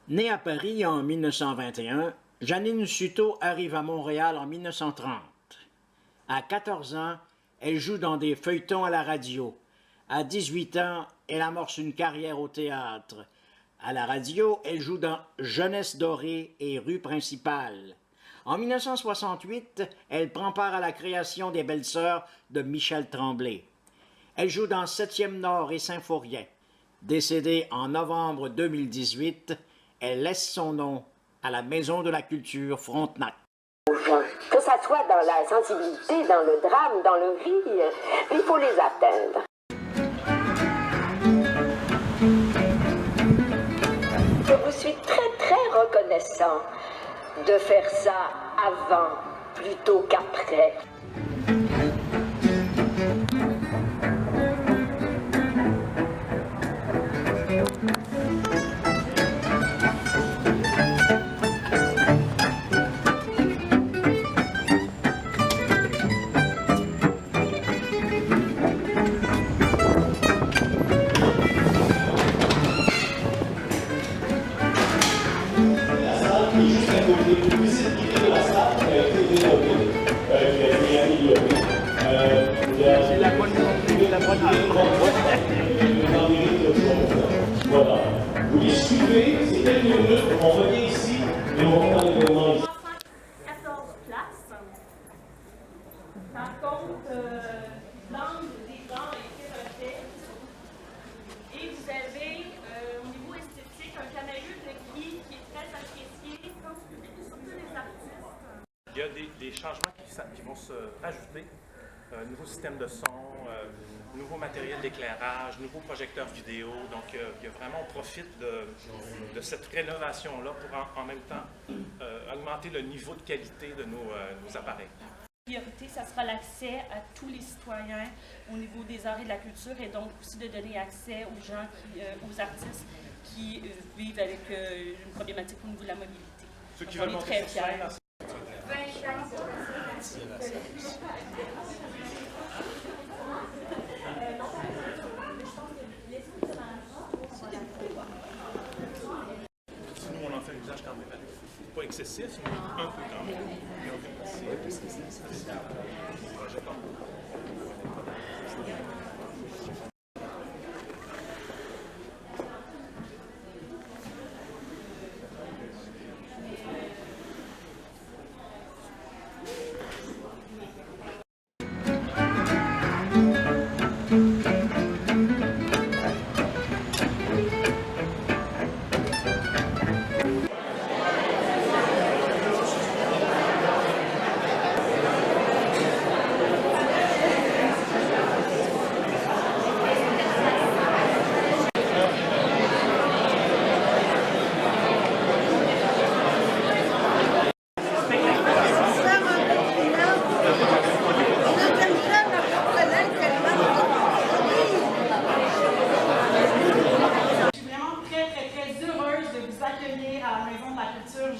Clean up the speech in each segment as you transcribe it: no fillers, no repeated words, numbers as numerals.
Née à Paris en 1921, Janine Suto arrive à Montréal en 1930. À 14 ans, elle joue dans des feuilletons à la radio. À 18 ans, elle amorce une carrière au théâtre. À la radio, elle joue dans Jeunesse dorée et Rue principale. En 1968, elle prend part à la création des Belles-Sœurs de Michel Tremblay. Elle joue dans 7e Nord et Symphorien. Décédée en novembre 2018, elle laisse son nom à la Maison de la Culture Frontenac. Que ça soit dans la sensibilité, dans le drame, dans le rire, il faut les atteindre. Je vous suis très très reconnaissant de faire ça avant plutôt qu'après. Voilà. Vous les suivez, c'est quelques minutes, on revient ici et on va prendre l'événement ici. 14 places. Par contre, l'angle des gens a été refait. Et vous avez, au niveau esthétique, un camérieux de gris qui est très apprécié, surtout les artistes. Il y a des changements qui vont se rajouter. Nouveau système de son, nouveau matériel d'éclairage, nouveau projecteur vidéo. Donc, il y a vraiment, on profite de cette rénovation-là pour en même temps augmenter le niveau de qualité de nos appareils. La priorité, ça sera l'accès à tous les citoyens au niveau des arts et de la culture et donc aussi de donner accès aux gens, aux artistes qui vivent avec une problématique au niveau de la mobilité. Ceux qui donc, veulent on est monter très sur fiers. scène, nous, on en fait un usage quand même pas excessif, mais un peu quand même.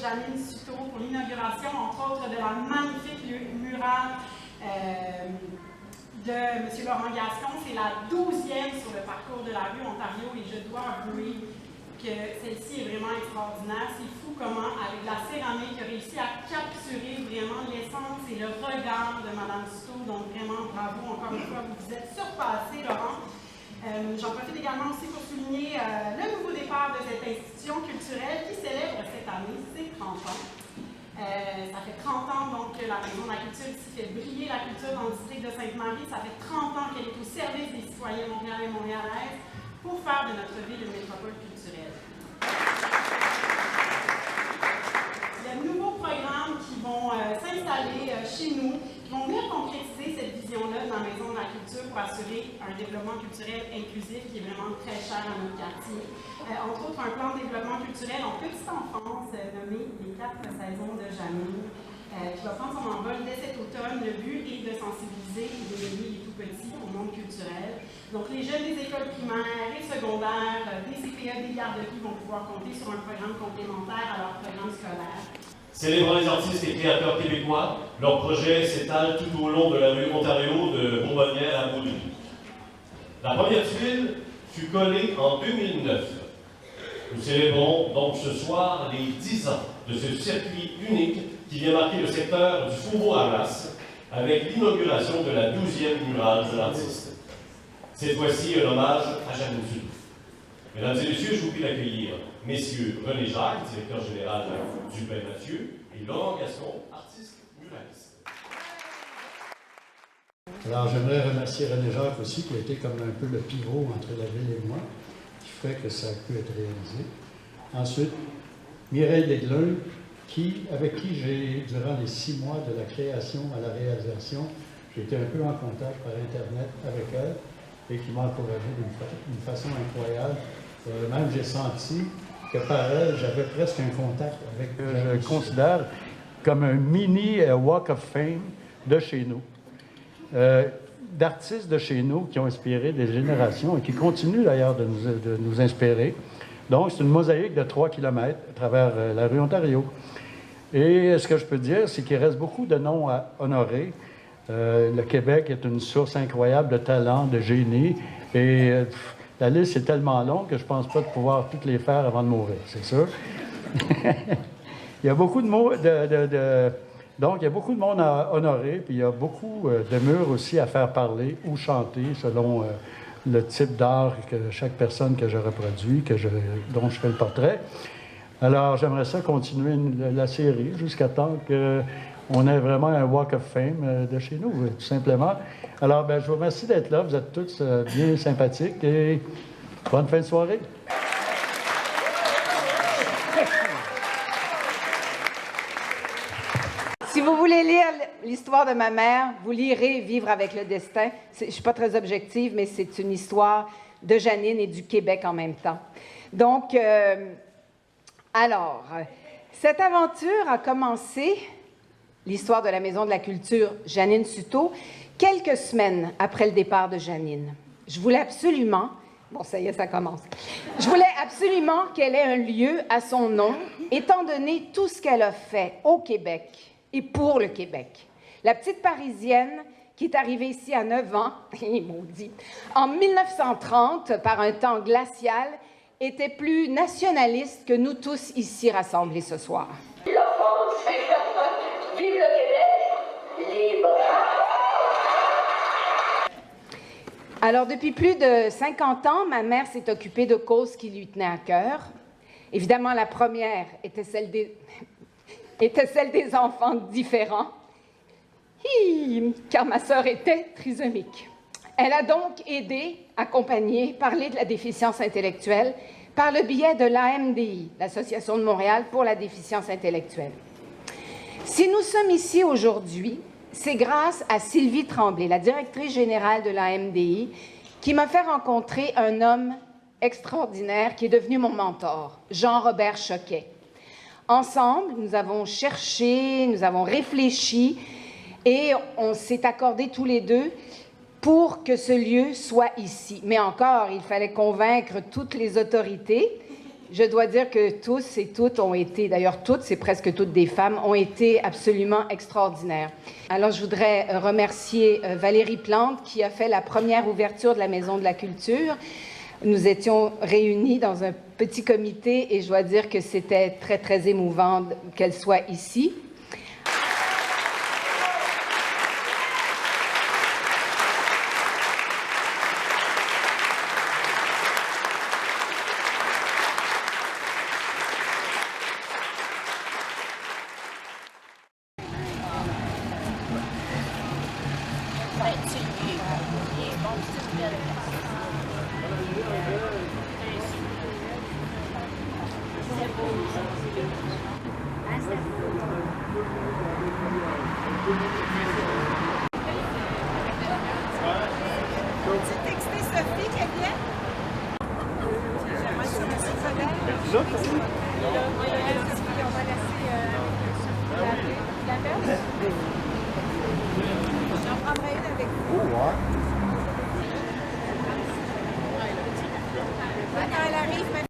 Janine Suto pour l'inauguration, entre autres, de la magnifique murale de M. Laurent Gascon. C'est la 12e sur le parcours de la rue Ontario et je dois avouer que celle-ci est vraiment extraordinaire. C'est fou comment, avec la céramique, il a réussi à capturer vraiment l'essence et le regard de Mme Suto. Donc vraiment, bravo encore une fois, vous vous êtes surpassé, Laurent. J'en profite également aussi pour souligner le nouveau départ de cette institution culturelle qui célèbre cette année ses 30 ans. Ça fait 30 ans donc que la Maison de la Culture ici fait briller la culture dans le district de Sainte-Marie. Ça fait 30 ans qu'elle est au service des citoyens montréalais et montréalaises pour faire de notre ville une métropole culturelle. Il y a de nouveaux programmes qui vont s'installer chez nous, qui vont venir concrétiser cette vision-là de la Maison de la Culture pour assurer un développement culturel inclusif qui est vraiment très cher à notre quartier. Entre autres, un plan de développement culturel en petite enfance nommé Les 4 saisons de Janine, qui va prendre son envol dès cet automne. Le but est de sensibiliser et d'éveiller les tout-petits au monde culturel. Donc, les jeunes des écoles primaires et secondaires, des CPE, des garderies vont pouvoir compter sur un programme complémentaire à leur programme scolaire. Célébrant les artistes et créateurs québécois, leur projet s'étale tout au long de la rue Ontario de Bonbonnière à Boulogne. La première tuile fut collée en 2009. Nous célébrons donc ce soir les 10 ans de ce circuit unique qui vient marquer le secteur du Faubourg-Arras avec l'inauguration de la 12e murale de l'artiste. Cette fois-ci, un hommage à Janine Suto. Mesdames et messieurs, je vous prie d'accueillir messieurs René Jacques, directeur général du Bain Mathieu, et Laurent Gascon, artiste muraliste. Alors, j'aimerais remercier René Jacques aussi, qui a été comme un peu le pivot entre la ville et moi, qui fait que ça a pu être réalisé. Ensuite, Mireille Léglin, avec qui j'ai, durant les 6 mois de la création à la réalisation, j'ai été un peu en contact par Internet avec elle et qui m'a encouragé d'une façon incroyable. Même j'ai senti que par elle, j'avais presque un contact avec... Je le considère comme un mini Walk of Fame de chez nous. D'artistes de chez nous qui ont inspiré des générations et qui continuent d'ailleurs de nous inspirer. Donc, c'est une mosaïque de 3 km à travers la rue Ontario. Et ce que je peux dire, c'est qu'il reste beaucoup de noms à honorer. Le Québec est une source incroyable de talent, de génie. Et la liste est tellement longue que je ne pense pas de pouvoir toutes les faire avant de mourir, c'est sûr. Il y a beaucoup de mots donc, il y a beaucoup de monde à honorer, puis il y a beaucoup de murs aussi à faire parler ou chanter selon le type d'art que chaque personne que je reproduis, dont je fais le portrait. Alors, j'aimerais ça continuer la série jusqu'à temps qu'on ait vraiment un Walk of Fame de chez nous, tout simplement. Alors, je vous remercie d'être là. Vous êtes tous bien sympathiques et bonne fin de soirée. Si vous voulez lire l'histoire de ma mère, vous lirez Vivre avec le destin. Je ne suis pas très objective, mais c'est une histoire de Janine et du Québec en même temps. Donc, alors, cette aventure a commencé, l'histoire de la Maison de la Culture Janine Suto, quelques semaines après le départ de Janine. Je voulais absolument, bon ça y est, ça commence, je voulais absolument qu'elle ait un lieu à son nom, étant donné tout ce qu'elle a fait au Québec et pour le Québec. La petite Parisienne qui est arrivée ici à 9 ans, maudit, en 1930, par un temps glacial, était plus nationaliste que nous tous ici rassemblés ce soir. La France, vive le Québec, libre. Alors, depuis plus de 50 ans, ma mère s'est occupée de causes qui lui tenaient à cœur. Évidemment, la première était celle des enfants différents, car ma sœur était trisomique. Elle a donc aidé, accompagné, parlé de la déficience intellectuelle par le biais de l'AMDI, l'Association de Montréal pour la déficience intellectuelle. Si nous sommes ici aujourd'hui, c'est grâce à Sylvie Tremblay, la directrice générale de l'AMDI, qui m'a fait rencontrer un homme extraordinaire qui est devenu mon mentor, Jean-Robert Choquet. Ensemble, nous avons cherché, nous avons réfléchi et on s'est accordés tous les deux pour que ce lieu soit ici. Mais encore, il fallait convaincre toutes les autorités. Je dois dire que tous et toutes ont été, d'ailleurs toutes, c'est presque toutes des femmes, ont été absolument extraordinaires. Alors, je voudrais remercier Valérie Plante qui a fait la première ouverture de la Maison de la Culture. Nous étions réunis dans un petit comité et je dois dire que c'était très, très émouvant qu'elle soit ici. Peux-tu texter Sophie qui vient? J'aimerais ça laisser collègue. On va laisser la belle. J'en prendrai une avec vous. Quand elle arrive, maintenant.